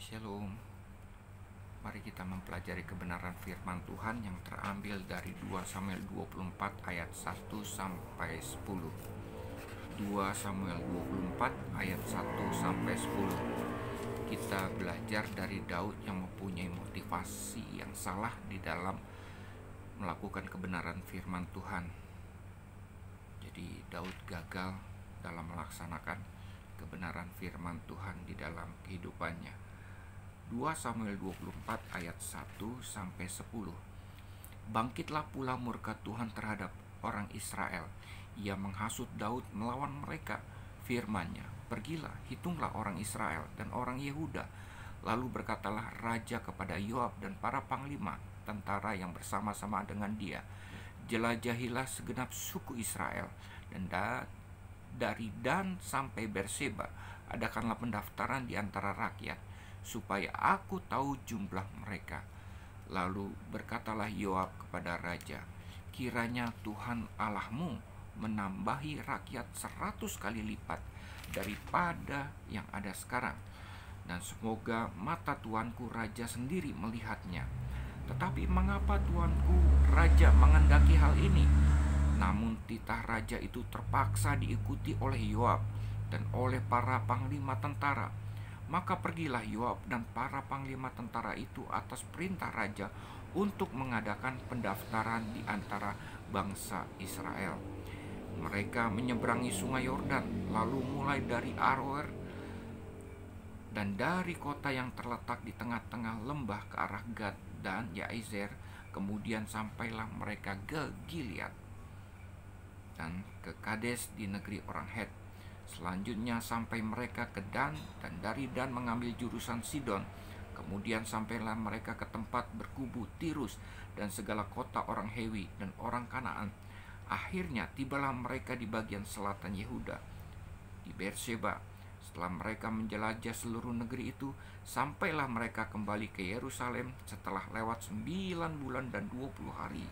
Shalom. Mari kita mempelajari kebenaran firman Tuhan yang terambil dari 2 Samuel 24 ayat 1 sampai 10. 2 Samuel 24 ayat 1 sampai 10. Kita belajar dari Daud yang mempunyai motivasi yang salah di dalam melakukan kebenaran firman Tuhan. Jadi Daud gagal dalam melaksanakan kebenaran firman Tuhan di dalam kehidupannya. 2 Samuel 24 ayat 1 sampai 10. Bangkitlah pula murka Tuhan terhadap orang Israel. Ia menghasut Daud melawan mereka. Firman-Nya, pergilah, hitunglah orang Israel dan orang Yehuda. Lalu berkatalah raja kepada Yoab dan para panglima tentara yang bersama-sama dengan dia, jelajahilah segenap suku Israel, dan dari Dan sampai Berseba adakanlah pendaftaran di antara rakyat, supaya aku tahu jumlah mereka. Lalu berkatalah Yoab kepada raja, kiranya Tuhan Allahmu menambahi rakyat 100 kali lipat daripada yang ada sekarang, dan semoga mata tuanku raja sendiri melihatnya. Tetapi mengapa tuanku raja mengendaki hal ini? Namun titah raja itu terpaksa diikuti oleh Yoab dan oleh para panglima tentara. Maka pergilah Yoab dan para panglima tentara itu atas perintah raja untuk mengadakan pendaftaran di antara bangsa Israel. Mereka menyeberangi sungai Yordan, lalu mulai dari Aroer dan dari kota yang terletak di tengah-tengah lembah ke arah Gad dan Yaezer, kemudian sampailah mereka ke Gilead dan ke Kades di negeri orang Het. Selanjutnya sampai mereka ke Dan, dan dari Dan mengambil jurusan Sidon. Kemudian sampailah mereka ke tempat berkubu Tirus dan segala kota orang Hewi dan orang Kanaan. Akhirnya tibalah mereka di bagian selatan Yehuda, di Berseba. Setelah mereka menjelajah seluruh negeri itu, sampailah mereka kembali ke Yerusalem setelah lewat 9 bulan dan 20 hari.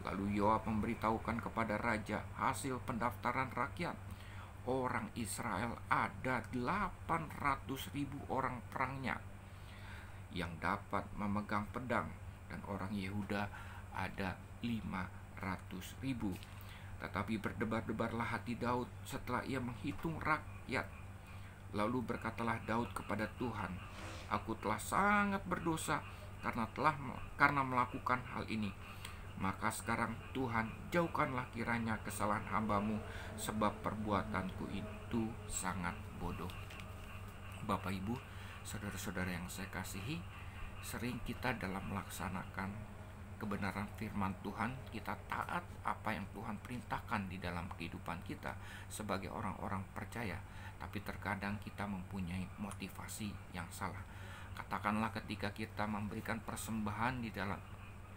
Lalu Yoab memberitahukan kepada raja hasil pendaftaran rakyat. Orang Israel ada 800.000 orang perangnya yang dapat memegang pedang, dan orang Yehuda ada 500.000. Tetapi berdebar-debarlah hati Daud setelah ia menghitung rakyat. Lalu berkatalah Daud kepada Tuhan, aku telah sangat berdosa karena melakukan hal ini. Maka sekarang Tuhan, jauhkanlah kiranya kesalahan hamba-Mu, sebab perbuatanku itu sangat bodoh. Bapak, Ibu, saudara-saudara yang saya kasihi, sering kita dalam melaksanakan kebenaran firman Tuhan, kita taat apa yang Tuhan perintahkan di dalam kehidupan kita sebagai orang-orang percaya. Tapi terkadang kita mempunyai motivasi yang salah. Katakanlah ketika kita memberikan persembahan di dalam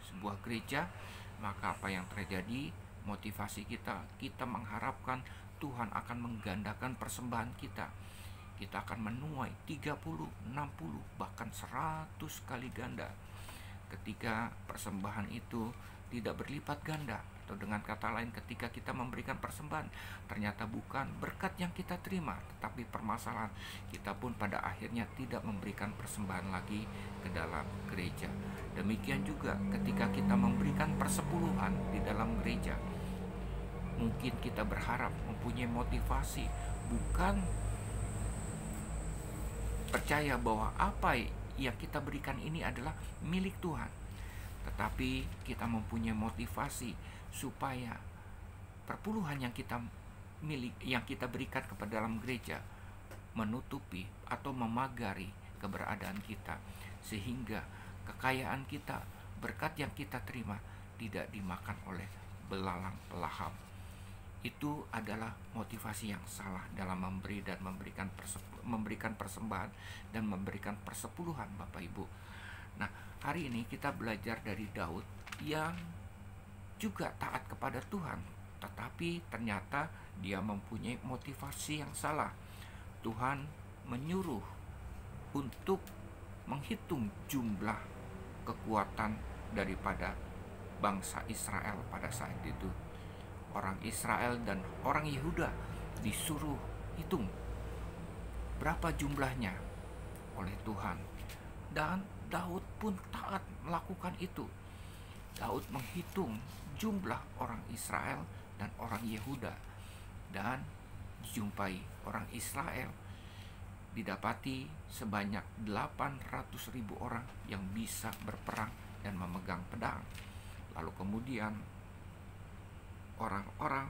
sebuah gereja, maka apa yang terjadi? Motivasi kita mengharapkan Tuhan akan menggandakan persembahan kita. Kita akan menuai 30, 60, bahkan 100 kali ganda. Ketika persembahan itu tidak berlipat ganda, atau dengan kata lain ketika kita memberikan persembahan, ternyata bukan berkat yang kita terima, tetapi permasalahan kita pun pada akhirnya tidak memberikan persembahan lagi ke dalam gereja. Demikian juga ketika kita memberikan persepuluhan di dalam gereja, mungkin kita berharap mempunyai motivasi, bukan percaya bahwa apa yang kita berikan ini adalah milik Tuhan, tetapi kita mempunyai motivasi supaya perpuluhan yang kita berikan kepada dalam gereja menutupi atau memagari keberadaan kita, sehingga kekayaan kita, berkat yang kita terima tidak dimakan oleh belalang pelahap. Itu adalah motivasi yang salah dalam memberi dan memberikan persembahan dan memberikan persepuluhan, Bapak Ibu. Nah, hari ini kita belajar dari Daud yang juga taat kepada Tuhan, tetapi ternyata dia mempunyai motivasi yang salah. Tuhan menyuruh untuk menghitung jumlah kekuatan daripada bangsa Israel pada saat itu. Orang Israel dan orang Yehuda disuruh hitung berapa jumlahnya. oleh Tuhan. Dan Daud pun taat melakukan itu. Daud menghitung jumlah orang Israel dan orang Yehuda, dan dijumpai orang Israel didapati sebanyak 800.000 orang yang bisa berperang dan memegang pedang. Lalu kemudian orang-orang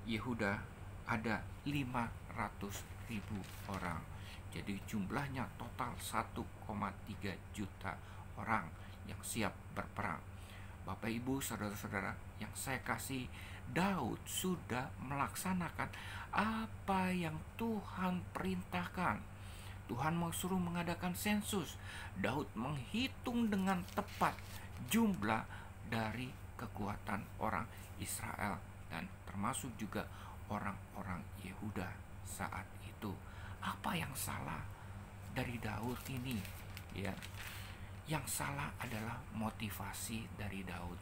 Yehuda ada 500.000 orang. Jadi jumlahnya total 1,3 juta orang yang siap berperang. Bapak Ibu, saudara-saudara yang saya kasih, Daud sudah melaksanakan apa yang Tuhan perintahkan. Tuhan mau suruh mengadakan sensus. Daud menghitung dengan tepat jumlah dari kekuatan orang Israel dan termasuk juga orang-orang Yehuda saat itu. Apa yang salah dari Daud ini? Ya, yang salah adalah motivasi dari Daud.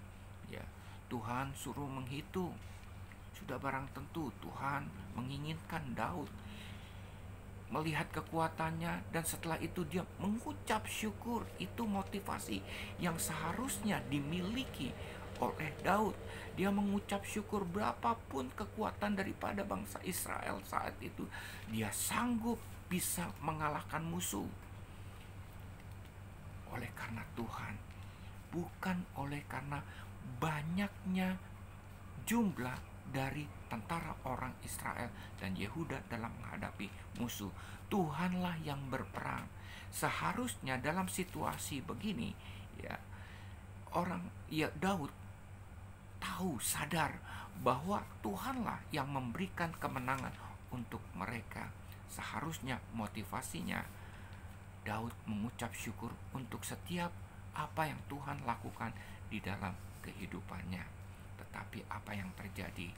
Ya, Tuhan suruh menghitung. Sudah barang tentu Tuhan menginginkan Daud melihat kekuatannya, dan setelah itu dia mengucap syukur. Itu motivasi yang seharusnya dimiliki oleh Daud. Dia mengucap syukur berapapun kekuatan daripada bangsa Israel saat itu, dia sanggup bisa mengalahkan musuh. Oleh karena Tuhan, bukan oleh karena banyaknya jumlah dari tentara orang Israel dan Yehuda dalam menghadapi musuh. Tuhanlah yang berperang. Seharusnya dalam situasi begini, ya, Daud tahu, sadar bahwa Tuhanlah yang memberikan kemenangan untuk mereka. Seharusnya motivasinya Daud mengucap syukur untuk setiap apa yang Tuhan lakukan di dalam kehidupannya. Tetapi apa yang terjadi?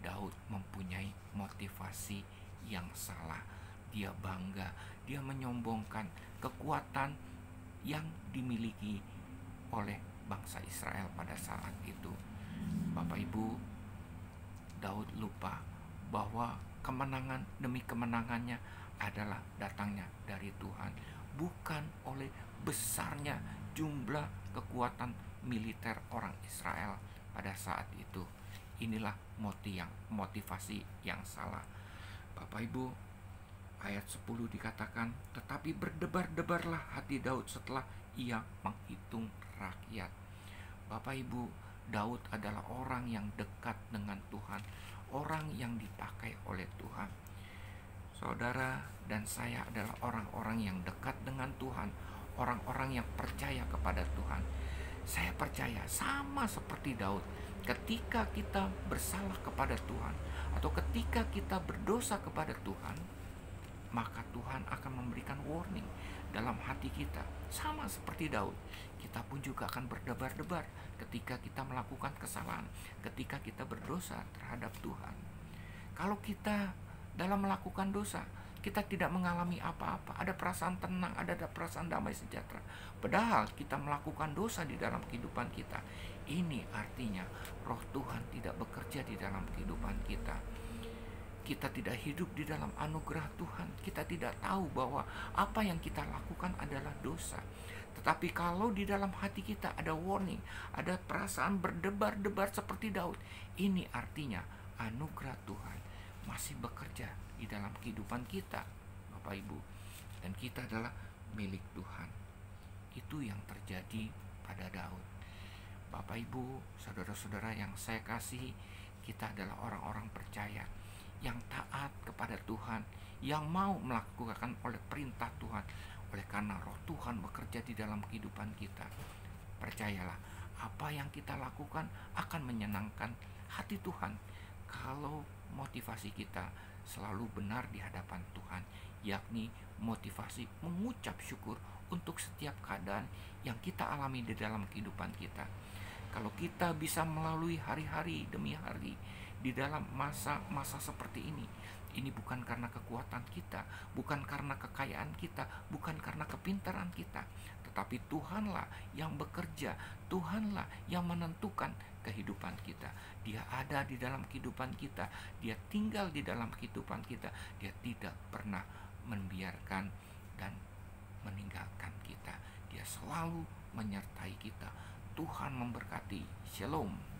Daud mempunyai motivasi yang salah. Dia bangga, dia menyombongkan kekuatan yang dimiliki oleh bangsa Israel pada saat itu. Bapak Ibu, Daud lupa bahwa kemenangan demi kemenangannya adalah datangnya dari Tuhan, bukan oleh besarnya jumlah kekuatan militer orang Israel pada saat itu. Inilah motivasi yang salah. Bapak Ibu, ayat 10 dikatakan, tetapi berdebar-debarlah hati Daud setelah ia menghitung rakyat. Bapak Ibu, Daud adalah orang yang dekat dengan Tuhan, orang yang dipakai oleh Tuhan. Saudara dan saya adalah orang-orang yang dekat dengan Tuhan, orang-orang yang percaya kepada Tuhan. Saya percaya sama seperti Daud, ketika kita bersalah kepada Tuhan atau ketika kita berdosa kepada Tuhan, maka Tuhan akan memberikan warning dalam hati kita. Sama seperti Daud, kita pun juga akan berdebar-debar ketika kita melakukan kesalahan, ketika kita berdosa terhadap Tuhan. Kalau kita dalam melakukan dosa, kita tidak mengalami apa-apa, ada perasaan tenang, ada perasaan damai sejahtera. Padahal kita melakukan dosa di dalam kehidupan kita. Ini artinya roh Tuhan tidak bekerja di dalam kehidupan kita. Kita tidak hidup di dalam anugerah Tuhan. Kita tidak tahu bahwa apa yang kita lakukan adalah dosa. Tetapi kalau di dalam hati kita ada warning, ada perasaan berdebar-debar seperti Daud, ini artinya anugerah Tuhan masih bekerja di dalam kehidupan kita, Bapak Ibu. Dan kita adalah milik Tuhan. Itu yang terjadi pada Daud. Bapak Ibu, saudara-saudara yang saya kasihi, kita adalah orang-orang percaya yang taat kepada Tuhan, yang mau melakukan oleh perintah Tuhan. Oleh karena roh Tuhan bekerja di dalam kehidupan kita, percayalah, apa yang kita lakukan akan menyenangkan hati Tuhan kalau motivasi kita selalu benar di hadapan Tuhan, yakni motivasi mengucap syukur untuk setiap keadaan yang kita alami di dalam kehidupan kita. Kalau kita bisa melalui hari-hari demi hari di dalam masa-masa seperti ini bukan karena kekuatan kita, bukan karena kekayaan kita, bukan karena kepintaran kita, tetapi Tuhanlah yang bekerja, Tuhanlah yang menentukan kehidupan kita. Dia ada di dalam kehidupan kita, Dia tinggal di dalam kehidupan kita, Dia tidak pernah membiarkan dan selalu menyertai kita. Tuhan memberkati. Shalom.